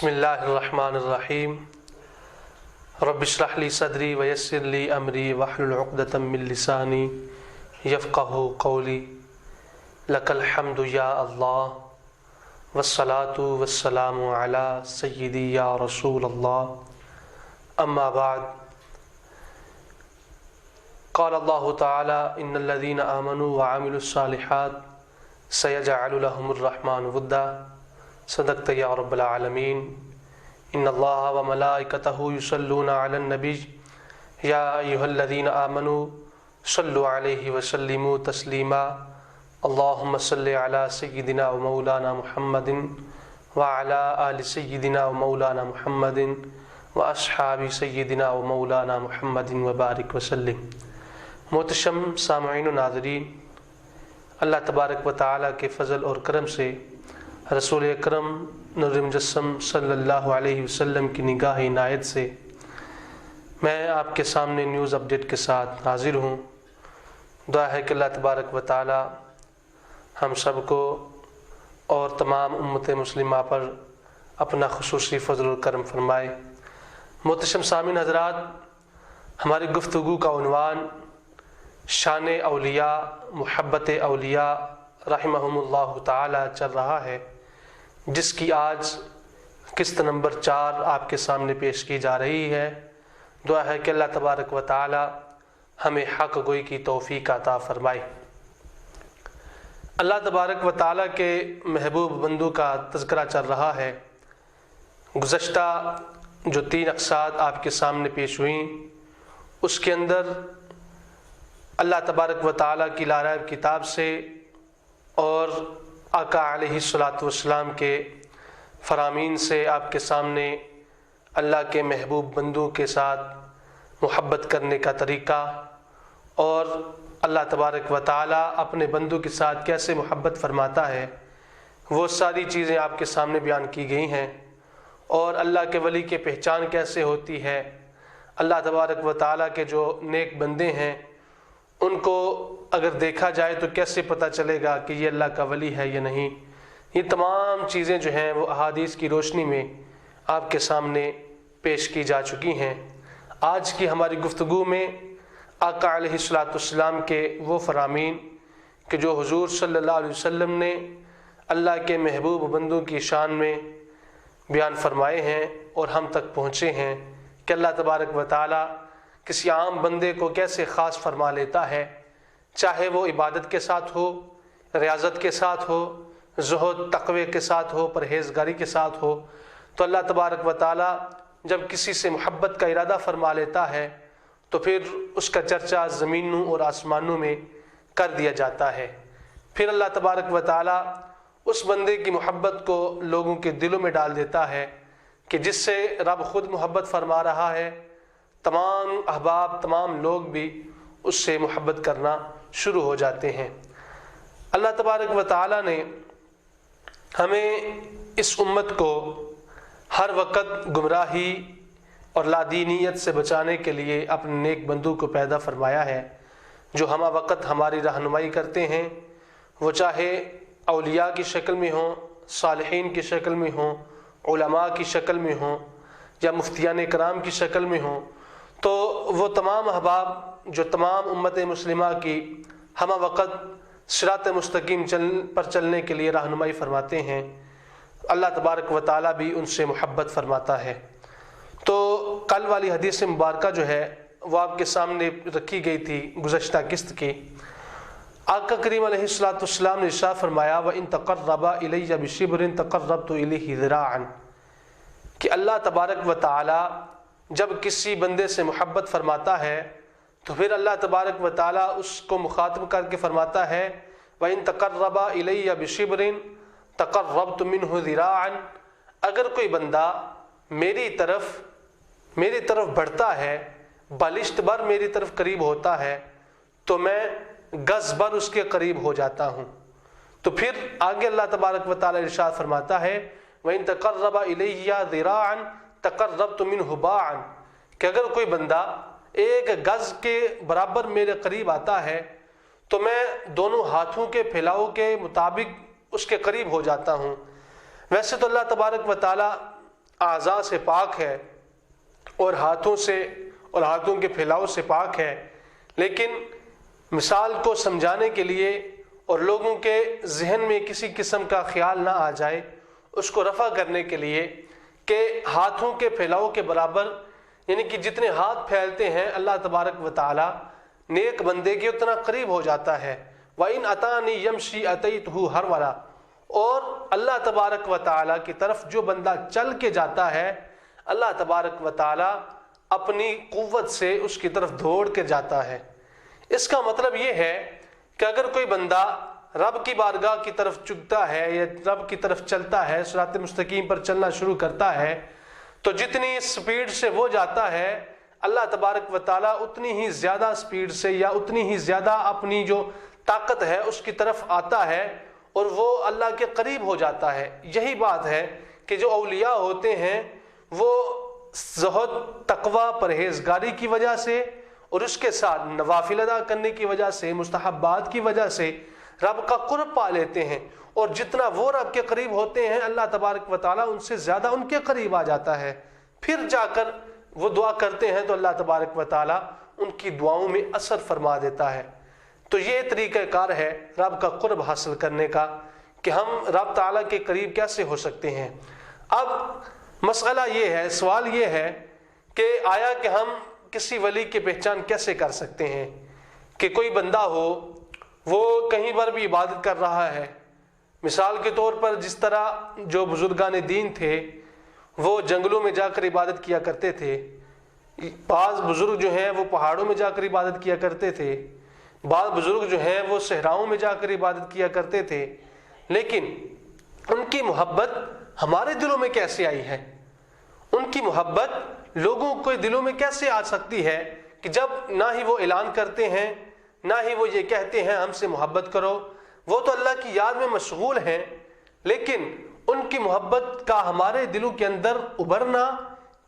بسم اللہ الرحمن الرحیم رب اشرح لی صدری ویسر لی امری واحلل عقدۃ من لسانی یفقہوا قولی لک الحمد یا اللہ والصلاۃ والسلام علی سیدی یا رسول اللہ اما بعد قال اللہ تعالی ان الذین آمنوا وعملوا الصالحات سیجعل لهم الرحمن ودا صدقت یا رب العالمین ان اللہ وملائکتہ یصلون علی النبی یا ایھا الذین آمنوا صلوا علیہ وسلموا تسلیما اللہم صل علی سیدنا و مولانا محمد وعلی آل سیدنا و مولانا محمد واصحاب سیدنا و مولانا محمد وبارک وسلم۔ محتشم سامعین و ناظرین، اللہ تبارک و تعالیٰ کے فضل اور کرم سے رسول اکرم نور مجسم صلی اللہ علیہ وسلم کی نگاہ عنایت سے میں آپ کے سامنے نیوز اپڈیٹ کے ساتھ حاضر ہوں۔ دعا ہے کہ اللہ تبارک و تعالی ہم سب کو اور تمام امت مسلمہ پر اپنا خصوصی فضل و کرم فرمائے۔ محتشم سامعین حضرات، ہماری گفتگو کا عنوان شان اولیاء، محبت اولیاء رحمہم اللہ تعالی چل رہا ہے، جس کی آج قسط نمبر 4 آپ کے سامنے پیش کی جا رہی ہے۔ دعا ہے کہ اللہ تبارک و تعالی ہمیں حق گوئی کی توفیق عطا فرمائے۔ اللہ تبارک و تعالی کے محبوب بندوں کا تذکرہ چل رہا ہے۔ گزشتہ جو 3 اقساط آپ کے سامنے پیش ہوئیں، اس کے اندر اللہ تبارک و تعالی کی لارائب کتاب سے اور آقا علیہ الصلاۃ والسلام کے فرامین سے آپ کے سامنے اللہ کے محبوب بندوں کے ساتھ محبت کرنے کا طریقہ اور اللہ تبارک و تعالی اپنے بندوں کے ساتھ کیسے محبت فرماتا ہے، وہ ساری چیزیں آپ کے سامنے بیان کی گئی ہیں۔ اور اللہ کے ولی کی پہچان کیسے ہوتی ہے، اللہ تبارک و تعالی کے جو نیک بندے ہیں ان کو اگر دیکھا جائے تو کیسے پتہ چلے گا کہ یہ اللہ کا ولی ہے یا نہیں، یہ تمام چیزیں جو ہیں وہ احادیث کی روشنی میں آپ کے سامنے پیش کی جا چکی ہیں۔ آج کی ہماری گفتگو میں آقا علیہ الصلاۃ والسلام کے وہ فرامین کہ جو حضور صلی اللہ علیہ وسلم نے اللہ کے محبوب بندوں کی شان میں بیان فرمائے ہیں اور ہم تک پہنچے ہیں کہ اللہ تبارک و تعالی کسی عام بندے کو کیسے خاص فرما لیتا ہے، چاہے وہ عبادت کے ساتھ ہو، ریاضت کے ساتھ ہو، زہد تقوی کے ساتھ ہو، پرہیزگاری کے ساتھ ہو، تو اللہ تبارک و تعالی جب کسی سے محبت کا ارادہ فرما لیتا ہے تو پھر اس کا چرچا زمینوں اور آسمانوں میں کر دیا جاتا ہے۔ پھر اللہ تبارک و تعالی اس بندے کی محبت کو لوگوں کے دلوں میں ڈال دیتا ہے کہ جس سے رب خود محبت فرما رہا ہے، تمام احباب، تمام لوگ بھی اس سے محبت کرنا شروع ہو جاتے ہیں۔ اللہ تبارک و تعالی نے ہمیں اس امت کو ہر وقت گمراہی اور لادینیت سے بچانے کے لیے اپنے نیک بندوں کو پیدا فرمایا ہے، جو ہمہ وقت ہماری رہنمائی کرتے ہیں، وہ چاہے اولیاء کی شکل میں ہوں، صالحین کی شکل میں ہوں، علماء کی شکل میں ہوں یا مفتیان کرام کی شکل میں ہوں، تو وہ تمام احباب جو تمام امت مسلمہ کی ہمہ وقت صراط مستقیم پر چلنے کے لیے رہنمائی فرماتے ہیں، اللہ تبارک و تعالیٰ بھی ان سے محبت فرماتا ہے۔ تو کل والی حدیث مبارکہ جو ہے وہ آپ کے سامنے رکھی گئی تھی گزشتہ قسط کی۔ آقا کریم علیہ الصلاۃ والسلام نے ارشاد فرمایا وَإِن تَقَرَّبَا إِلَيَّ بِشِبْرٍ تَقَرَّبْتُ إِلَيْهِ ذِرَاعًا، کہ اللہ تبارک و تعالیٰ جب کسی بندے سے محبت فرماتا ہے تو پھر اللہ تبارک و تعالیٰ اس کو مخاطب کر کے فرماتا ہے وَإِن تَقَرَّبَا إِلَيَّ بِشِبْرٍ تَقَرَّبْتُ مِنْهُ ذِرَاعًا، اگر کوئی بندہ میری طرف بڑھتا ہے، بالشت بر میری طرف قریب ہوتا ہے، تو میں گز بر اس کے قریب ہو جاتا ہوں۔ تو پھر آگے اللہ تبارک و تعالیٰ ارشاد فرماتا ہے وَإِن تَقَرَّبَا إِلَيَّ ذِرَاعًا تَقَرَّبْتُ مِنْهُ بَاعًا، کہ اگر کوئی بندہ 1 گز کے برابر میرے قریب آتا ہے تو میں دونوں ہاتھوں کے پھیلاؤ کے مطابق اس کے قریب ہو جاتا ہوں۔ ویسے تو اللہ تبارک و تعالی اعضاء سے پاک ہے اور ہاتھوں سے اور ہاتھوں کے پھیلاؤ سے پاک ہے، لیکن مثال کو سمجھانے کے لیے اور لوگوں کے ذہن میں کسی قسم کا خیال نہ آ جائے، اس کو رفع کرنے کے لیے کہ ہاتھوں کے پھیلاؤ کے برابر، یعنی کہ جتنے ہاتھ پھیلتے ہیں اللہ تبارک و تعالی نیک بندے کے اتنا قریب ہو جاتا ہے۔ وَإِنْ أَتَانِي يَمْشِي أَتَيْتُهُ هَرْوَلًا، اور اللہ تبارک و تعالی کی طرف جو بندہ چل کے جاتا ہے، اللہ تبارک و تعالی اپنی قوت سے اس کی طرف دوڑ کے جاتا ہے۔ اس کا مطلب یہ ہے کہ اگر کوئی بندہ رب کی بارگاہ کی طرف چلتا ہے یا رب کی طرف چلتا ہے، صراط مستقیم پر چلنا شروع کرتا ہے، تو جتنی سپیڈ سے وہ جاتا ہے اللہ تبارک و تعالیٰ اتنی ہی زیادہ سپیڈ سے یا اتنی ہی زیادہ اپنی جو طاقت ہے اس کی طرف آتا ہے اور وہ اللہ کے قریب ہو جاتا ہے۔ یہی بات ہے کہ جو اولیاء ہوتے ہیں وہ زہد، تقوی، پرہیزگاری کی وجہ سے اور اس کے ساتھ نوافل ادا کرنے کی وجہ سے، مستحبات کی وجہ سے رب کا قرب پا لیتے ہیں، اور جتنا وہ رب کے قریب ہوتے ہیں اللہ تبارک و تعالیٰ ان سے زیادہ ان کے قریب آ جاتا ہے۔ پھر جا کر وہ دعا کرتے ہیں تو اللہ تبارک و تعالیٰ ان کی دعاؤں میں اثر فرما دیتا ہے۔ تو یہ طریقہ کار ہے رب کا قرب حاصل کرنے کا کہ ہم رب تعالیٰ کے قریب کیسے ہو سکتے ہیں۔ اب مسئلہ یہ ہے، سوال یہ ہے کہ آیا کہ ہم کسی ولی کی پہچان کیسے کر سکتے ہیں؟ کہ کوئی بندہ ہو وہ کہیں پر بھی عبادت کر رہا ہے، مثال کے طور پر جس طرح جو بزرگان دین تھے وہ جنگلوں میں جا کر عبادت کیا کرتے تھے، بعض بزرگ جو ہیں وہ پہاڑوں میں جا کر عبادت کیا کرتے تھے، بعض بزرگ جو ہیں وہ صحراؤں میں جا کر عبادت کیا کرتے تھے، لیکن ان کی محبت ہمارے دلوں میں کیسے آئی ہے؟ ان کی محبت لوگوں کے دلوں میں کیسے آ سکتی ہے کہ جب نہ ہی وہ اعلان کرتے ہیں نہ ہی وہ یہ کہتے ہیں ہم سے محبت کرو، وہ تو اللہ کی یاد میں مشغول ہیں، لیکن ان کی محبت کا ہمارے دلوں کے اندر ابھرنا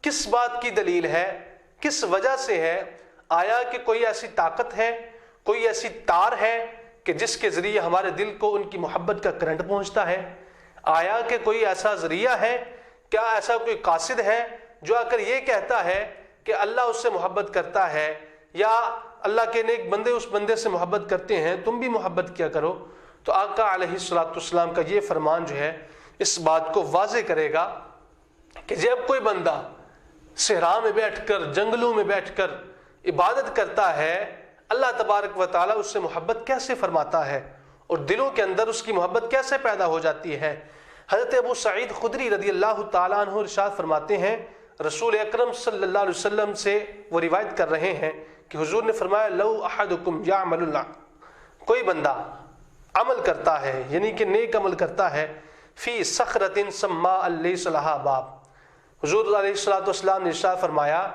کس بات کی دلیل ہے، کس وجہ سے ہے؟ آیا کہ کوئی ایسی طاقت ہے، کوئی ایسی تار ہے کہ جس کے ذریعے ہمارے دل کو ان کی محبت کا کرنٹ پہنچتا ہے؟ آیا کہ کوئی ایسا ذریعہ ہے؟ کیا ایسا کوئی قاصد ہے جو آ کر یہ کہتا ہے کہ اللہ اس سے محبت کرتا ہے، یا اللہ کے نیک بندے اس بندے سے محبت کرتے ہیں، تم بھی محبت کیا کرو؟ تو آقا علیہ الصلوۃ والسلام کا یہ فرمان جو ہے اس بات کو واضح کرے گا کہ جب کوئی بندہ صحرا میں بیٹھ کر، جنگلوں میں بیٹھ کر عبادت کرتا ہے، اللہ تبارک و تعالیٰ اس سے محبت کیسے فرماتا ہے اور دلوں کے اندر اس کی محبت کیسے پیدا ہو جاتی ہے۔ حضرت ابو سعید خدری رضی اللہ تعالیٰ عنہ ارشاد فرماتے ہیں، رسول اکرم صلی اللہ علیہ وسلم سے وہ روایت کر رہے ہیں کہ حضور نے فرمایا لو احدکم یعمل اللہ، کوئی بندہ عمل کرتا ہے یعنی کہ نیک عمل کرتا ہے، فی صخرۃ سماء لیس لہا باب، حضور علیہ الصلوۃ والسلام نے ارشاد فرمایا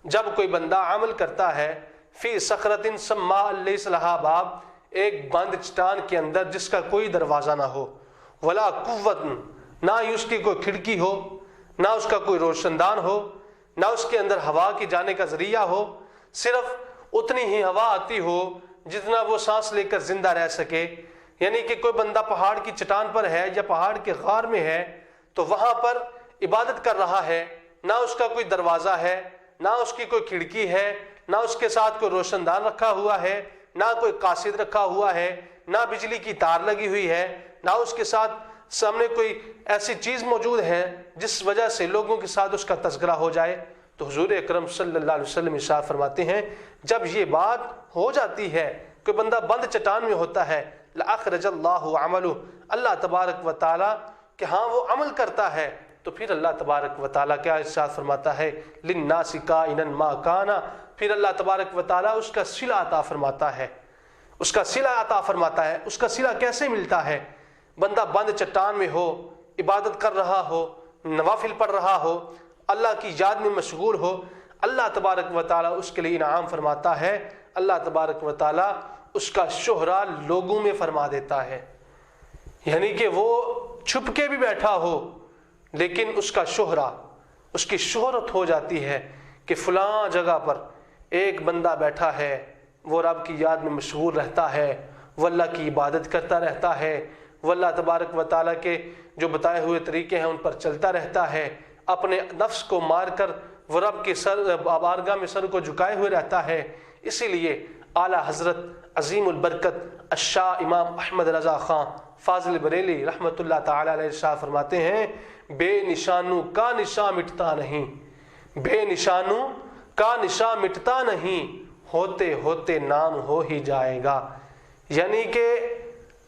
جب کوئی بندہ عمل کرتا ہے فی صخرۃ سماء لیس لہا باب، ایک بند چٹان کے اندر جس کا کوئی دروازہ نہ ہو، ولا قوت، نہ ہی اس کی کوئی کھڑکی ہو، نہ اس کا کوئی روشن دان ہو، نہ اس کے اندر ہوا کی جانے کا ذریعہ ہو، صرف اتنی ہی ہوا آتی ہو جتنا وہ سانس لے کر زندہ رہ سکے، یعنی کہ کوئی بندہ پہاڑ کی چٹان پر ہے یا پہاڑ کے غار میں ہے تو وہاں پر عبادت کر رہا ہے، نہ اس کا کوئی دروازہ ہے، نہ اس کی کوئی کھڑکی ہے، نہ اس کے ساتھ کوئی روشن دان رکھا ہوا ہے، نہ کوئی قاصد رکھا ہوا ہے، نہ بجلی کی تار لگی ہوئی ہے، نہ اس کے ساتھ سامنے کوئی ایسی چیز موجود ہے جس وجہ سے لوگوں کے ساتھ اس کا تذکرہ ہو جائے، تو حضور اکرم صلی اللہ علیہ وسلم ارشاد فرماتے ہیں جب یہ بات ہو جاتی ہے، کوئی بندہ بند چٹان میں ہوتا ہے، لأخرج اللہ عملہ، اللہ تبارک و تعالیٰ کہ ہاں وہ عمل کرتا ہے، تو پھر اللہ تبارک و تعالیٰ کیا ارشاد فرماتا ہے للناس کائنا ما کان، پھر اللہ تبارک و تعالیٰ اس کا صلہ عطا فرماتا ہے، اس کا صلہ عطا فرماتا ہے۔ اس کا صلہ کیسے ملتا ہے؟ بندہ بند چٹان میں ہو، عبادت کر رہا ہو، نوافل پڑھ رہا ہو، اللہ کی یاد میں مشغول ہو، اللہ تبارک و تعالیٰ اس کے لیے انعام فرماتا ہے، اللہ تبارک و تعالیٰ اس کا شہرہ لوگوں میں فرما دیتا ہے، یعنی کہ وہ چھپ کے بھی بیٹھا ہو لیکن اس کا شہرہ، اس کی شہرت ہو جاتی ہے کہ فلاں جگہ پر ایک بندہ بیٹھا ہے، وہ رب کی یاد میں مشغول رہتا ہے، وہ اللہ کی عبادت کرتا رہتا ہے، وہ اللہ تبارک و تعالیٰ کے جو بتائے ہوئے طریقے ہیں ان پر چلتا رہتا ہے، اپنے نفس کو مار کر وہ رب کے بارگاہ میں سر کو جھکائے ہوئے رہتا ہے۔ اسی لیے اعلیٰ حضرت عظیم البرکت الشاہ امام احمد رضا خان فاضل بریلی رحمۃ اللہ تعالی علیہ شاہ فرماتے ہیں، بے نشانوں کا نشاں مٹتا نہیں، بے نشانوں کا نشاں مٹتا نہیں، ہوتے ہوتے نام ہو ہی جائے گا۔ یعنی کہ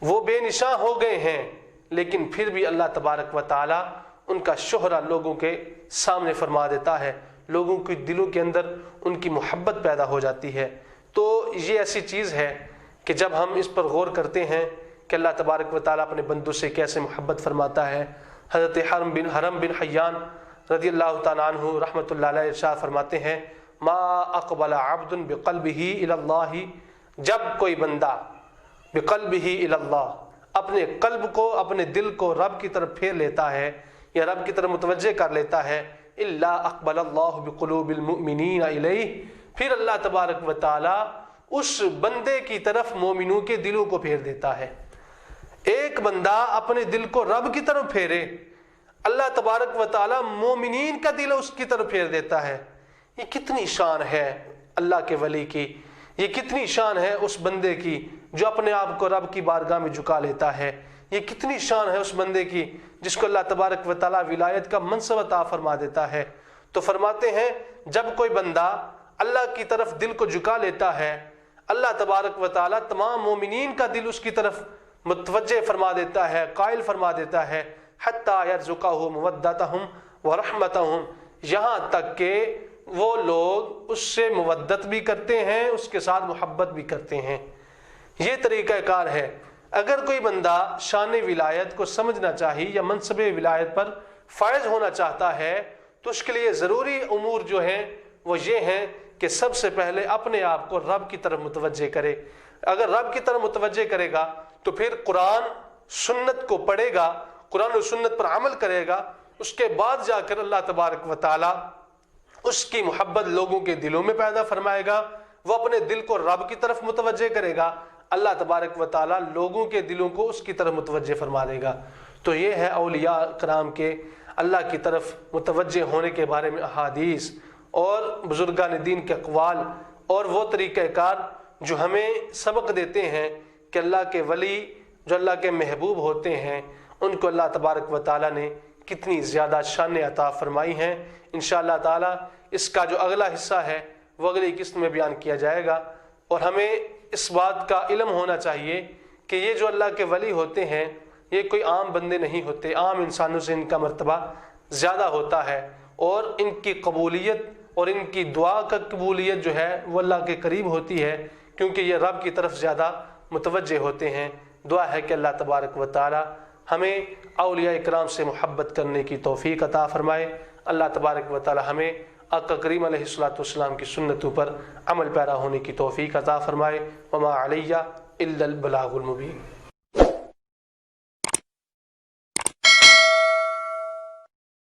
وہ بے نشاں ہو گئے ہیں لیکن پھر بھی اللہ تبارک و تعالی ان کا شہرہ لوگوں کے سامنے فرما دیتا ہے، لوگوں کے دلوں کے اندر ان کی محبت پیدا ہو جاتی ہے۔ تو یہ ایسی چیز ہے کہ جب ہم اس پر غور کرتے ہیں کہ اللہ تبارک و تعالیٰ اپنے بندوں سے کیسے محبت فرماتا ہے، حضرت حرم بن حیان رضی اللہ تعالیٰ عنہ رحمۃ اللہ علیہ ارشاد فرماتے ہیں، ما اقبل عبد بقلبہ الی اللہ، جب کوئی بندہ بقلبہ الی اللہ اپنے قلب کو، اپنے دل کو رب کی طرف پھیر لیتا ہے یا رب کی طرف متوجہ کر لیتا ہے، الا اقبل اللہ بقلوب المؤمنین الیہ، پھر اللہ تبارک و تعالی اس بندے کی طرف مومنوں کے دلوں کو پھیر دیتا ہے۔ ایک بندہ اپنے دل کو رب کی طرف پھیرے، اللہ تبارک و تعالی مومنین کا دل اس کی طرف پھیر دیتا ہے۔ یہ کتنی شان ہے اللہ کے ولی کی، یہ کتنی شان ہے اس بندے کی جو اپنے آپ کو رب کی بارگاہ میں جھکا لیتا ہے، یہ کتنی شان ہے اس بندے کی جس کو اللہ تبارک و تعالی ولایت کا منصب عطا فرما دیتا ہے۔ تو فرماتے ہیں جب کوئی بندہ اللہ کی طرف دل کو جھکا لیتا ہے، اللہ تبارک و تعالی تمام مومنین کا دل اس کی طرف متوجہ فرما دیتا ہے، قائل فرما دیتا ہے، حتی یرزقہ مودتہم ورحمتہم، یہاں تک کہ وہ لوگ اس سے مودت بھی کرتے ہیں، اس کے ساتھ محبت بھی کرتے ہیں۔ یہ طریقہ کار ہے۔ اگر کوئی بندہ شان ولایت کو سمجھنا چاہیے یا منصب ولایت پر فائز ہونا چاہتا ہے تو اس کے لیے ضروری امور جو ہیں وہ یہ ہیں کہ سب سے پہلے اپنے آپ کو رب کی طرف متوجہ کرے۔ اگر رب کی طرف متوجہ کرے گا تو پھر قرآن سنت کو پڑھے گا، قرآن و سنت پر عمل کرے گا، اس کے بعد جا کر اللہ تبارک و تعالی اس کی محبت لوگوں کے دلوں میں پیدا فرمائے گا، وہ اپنے دل کو رب کی طرف متوجہ کرے گا، اللہ تبارک و تعالی لوگوں کے دلوں کو اس کی طرف متوجہ فرما دے گا۔ تو یہ ہے اولیاء کرام کے اللہ کی طرف متوجہ ہونے کے بارے میں احادیث اور بزرگان دین کے اقوال اور وہ طریقہ کار جو ہمیں سبق دیتے ہیں کہ اللہ کے ولی جو اللہ کے محبوب ہوتے ہیں ان کو اللہ تبارک و تعالی نے کتنی زیادہ شان عطا فرمائی ہیں۔ انشاءاللہ تعالی اس کا جو اگلا حصہ ہے وہ اگلی قسط میں بیان کیا جائے گا، اور ہمیں اس بات کا علم ہونا چاہیے کہ یہ جو اللہ کے ولی ہوتے ہیں یہ کوئی عام بندے نہیں ہوتے، عام انسانوں سے ان کا مرتبہ زیادہ ہوتا ہے، اور ان کی قبولیت اور ان کی دعا کا قبولیت جو ہے وہ اللہ کے قریب ہوتی ہے، کیونکہ یہ رب کی طرف زیادہ متوجہ ہوتے ہیں۔ دعا ہے کہ اللہ تبارک و تعالی ہمیں اولیاء اکرام سے محبت کرنے کی توفیق عطا فرمائے۔ اللہ تبارک و تعالی ہمیں آقا کریم علیہ الصلوۃ والسلام کی سنتوں پر عمل پیرا ہونے کی توفیق عطا فرمائے۔ وما علیہ الا البلاغ المبین۔